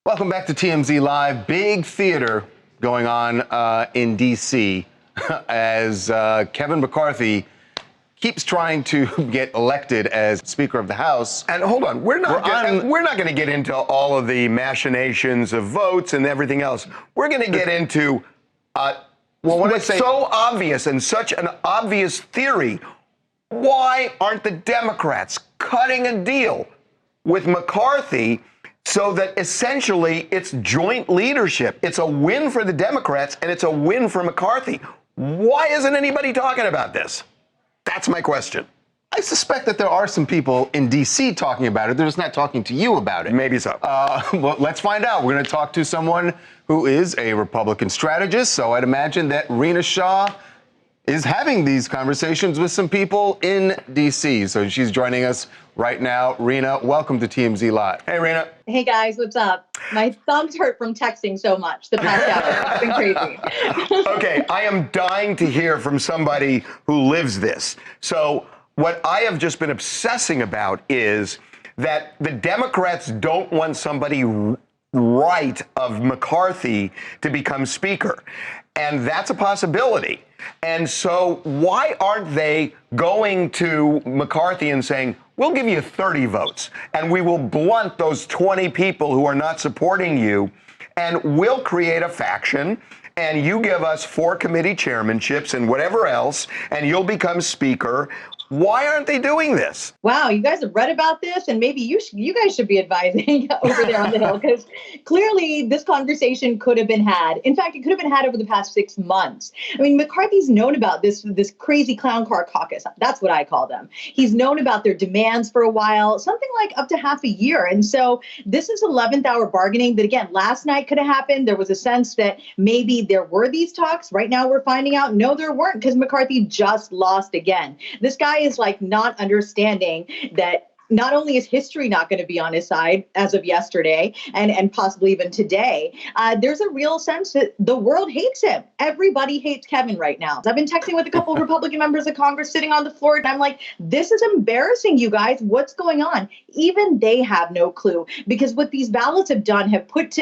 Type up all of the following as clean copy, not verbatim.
Welcome back to TMZ Live. Big theater going on in D.C. as Kevin McCarthy keeps trying to get elected as Speaker of the House. And hold on, we're not going to get into all of the machinations of votes and everything else. We're going to get into what's so obvious and such an obvious theory. Why aren't the Democrats cutting a deal with McCarthy so that essentially it's joint leadership? It's a win for the Democrats and it's a win for McCarthy. Why isn't anybody talking about this? That's my question. I suspect that there are some people in D.C. talking about it. They're just not talking to you about it. Maybe so. Well, let's find out. We're going to talk to someone who is a Republican strategist. So I'd imagine that Rina Shah is having these conversations with some people in D.C. So she's joining us right now. Rina, welcome to TMZ Live. Hey, Rina. Hey, guys, what's up? My thumbs hurt from texting so much the past hour. It's been crazy. Okay, I am dying to hear from somebody who lives this. So what I have just been obsessing about is that the Democrats don't want somebody right of McCarthy to become Speaker. And that's a possibility. And so why aren't they going to McCarthy and saying, we'll give you 30 votes and we will blunt those 20 people who are not supporting you and we'll create a faction and you give us 4 committee chairmanships and whatever else and you'll become Speaker. Why aren't they doing this? Wow, you guys have read about this, and maybe you guys should be advising over there on the Hill, because clearly this conversation could have been had. In fact, it could have been had over the past 6 months. I mean, McCarthy's known about this crazy clown car caucus. That's what I call them. He's known about their demands for a while, something like up to half a year. And so this is 11th hour bargaining that, again, last night could have happened. There was a sense that maybe there were these talks. Right now we're finding out, no, there weren't, because McCarthy just lost again. This guy is like not understanding that not only is history not going to be on his side as of yesterday and possibly even today, there's a real sense that the world hates him. Everybody hates Kevin right now. I've been texting with a couple of Republican members of Congress sitting on the floor, and I'm like, this is embarrassing, you guys. What's going on? Even they have no clue, because what these ballots have done have put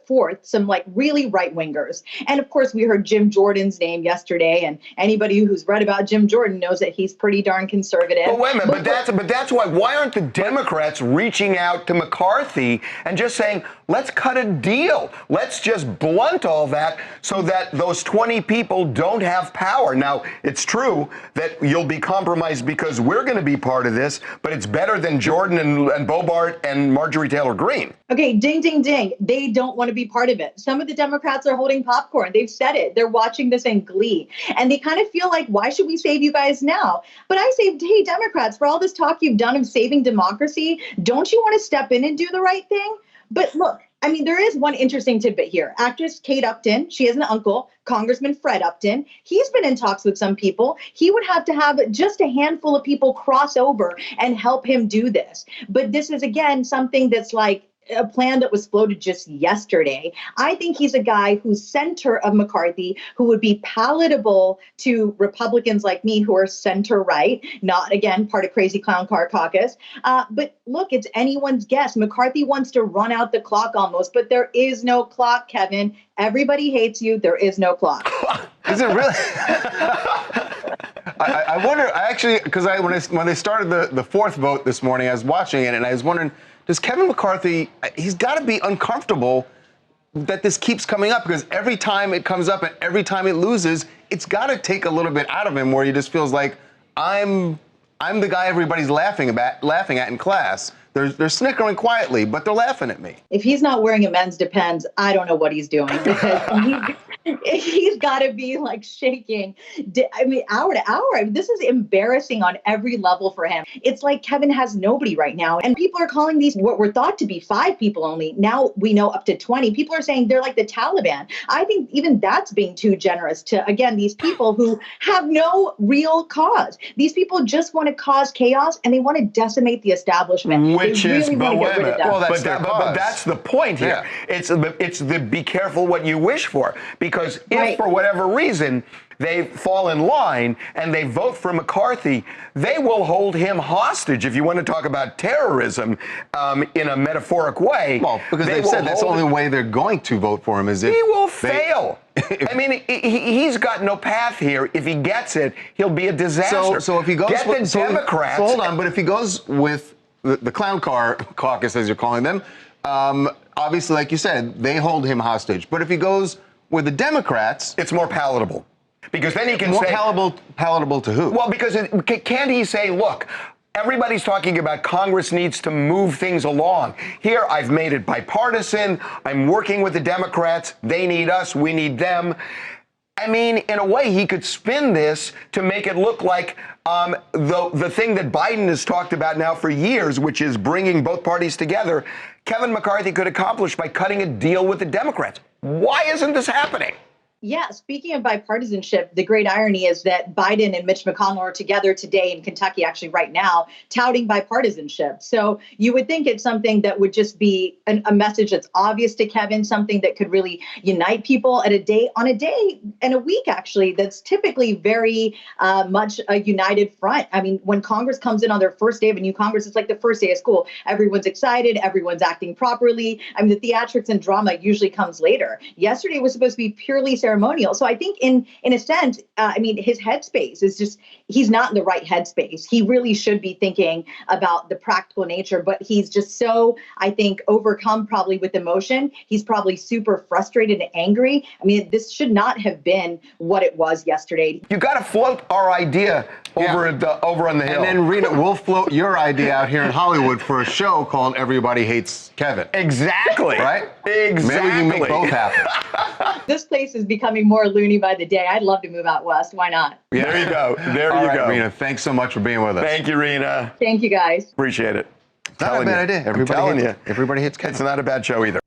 forth some like really right wingers. And of course, we heard Jim Jordan's name yesterday, and anybody who's read about Jim Jordan knows that he's pretty darn conservative. But wait a minute, but that's why aren't the Democrats reaching out to McCarthy and just saying, let's cut a deal. Let's just blunt all that so that those 20 people don't have power. Now, it's true that you'll be compromised because we're going to be part of this, but it's better than Jordan and Bobart and Marjorie Taylor Greene. Okay, ding, ding, ding. They don't want to be part of it. Some of the Democrats are holding popcorn. They've said it. They're watching this in glee. And they kind of feel like, why should we save you guys now? But I say, hey, Democrats, for all this talk you've done of saving democracy, don't you want to step in and do the right thing? But look, I mean, there is one interesting tidbit here. Actress Kate Upton, she has an uncle, Congressman Fred Upton. He's been in talks with some people. He would have to have just a handful of people cross over and help him do this. But this is, again, something that's like a plan that was floated just yesterday. I think he's a guy who's center of McCarthy, who would be palatable to Republicans like me who are center right, not, again, part of Crazy Clown Car Caucus. But look, it's anyone's guess. McCarthy wants to run out the clock almost, but there is no clock, Kevin. Everybody hates you. There is no clock. Is it really? I wonder, because when they started the 4th vote this morning, I was watching it and I was wondering, does Kevin McCarthy, he's got to be uncomfortable that this keeps coming up, because every time it comes up and every time it loses, it's got to take a little bit out of him where he just feels like, I'm the guy everybody's laughing at in class. They're snickering quietly, but they're laughing at me. If he's not wearing a men's Depends, I don't know what he's doing, because he's got to be like shaking. I mean, hour to hour. I mean, this is embarrassing on every level for him. It's like Kevin has nobody right now. And people are calling these what were thought to be 5 people only. Now we know up to 20. People are saying they're like the Taliban. I think even that's being too generous to, again, these people who have no real cause. These people just want to cause chaos and they want to decimate the establishment. Which is, but that's the point here. Yeah. It's the be careful what you wish for, because Because if Right. for whatever reason they fall in line and they vote for McCarthy, they will hold him hostage, if you want to talk about terrorism in a metaphoric way. Well, because they've said that's the only way they're going to vote for him is if he will they- fail. I mean, he's got no path here. If he gets it, he'll be a disaster. So if he goes get with the Democrats. So hold on, but if he goes with the clown car caucus, as you're calling them, obviously, like you said, they hold him hostage. But if he goes with the Democrats, it's more palatable. Because then he can more say... palatable to who? Well, because can't he say, look, everybody's talking about Congress needs to move things along. Here, I've made it bipartisan. I'm working with the Democrats. They need us. We need them. I mean, in a way, he could spin this to make it look like the thing that Biden has talked about now for years, which is bringing both parties together, Kevin McCarthy could accomplish by cutting a deal with the Democrats. Why isn't this happening? Yeah, speaking of bipartisanship, the great irony is that Biden and Mitch McConnell are together today in Kentucky, actually right now, touting bipartisanship. So you would think it's something that would just be a message that's obvious to Kevin, something that could really unite people on a day and a week, actually, that's typically very much a united front. I mean, when Congress comes in on their first day of a new Congress, it's like the first day of school. Everyone's excited. Everyone's acting properly. I mean, the theatrics and drama usually comes later. Yesterday was supposed to be purely ceremonial. So I think in a sense, I mean, his headspace is just, he's not in the right headspace. He really should be thinking about the practical nature, but he's just so, I think, overcome probably with emotion. He's probably super frustrated and angry. I mean, this should not have been what it was yesterday. You got to float our idea over on the hill. And then, Rina, we'll float your idea out here in Hollywood for a show called Everybody Hates Kevin. Exactly. Right? Exactly. Maybe we can make both happen. This place is becoming more loony by the day. I'd love to move out west. Why not? Yeah. There you go. There All you right, go. Rina, thanks so much for being with us. Thank you, Rina. Thank you, guys. Appreciate it. Not a bad idea. I'm telling you. Everybody hits Kevin. It's not a bad show either.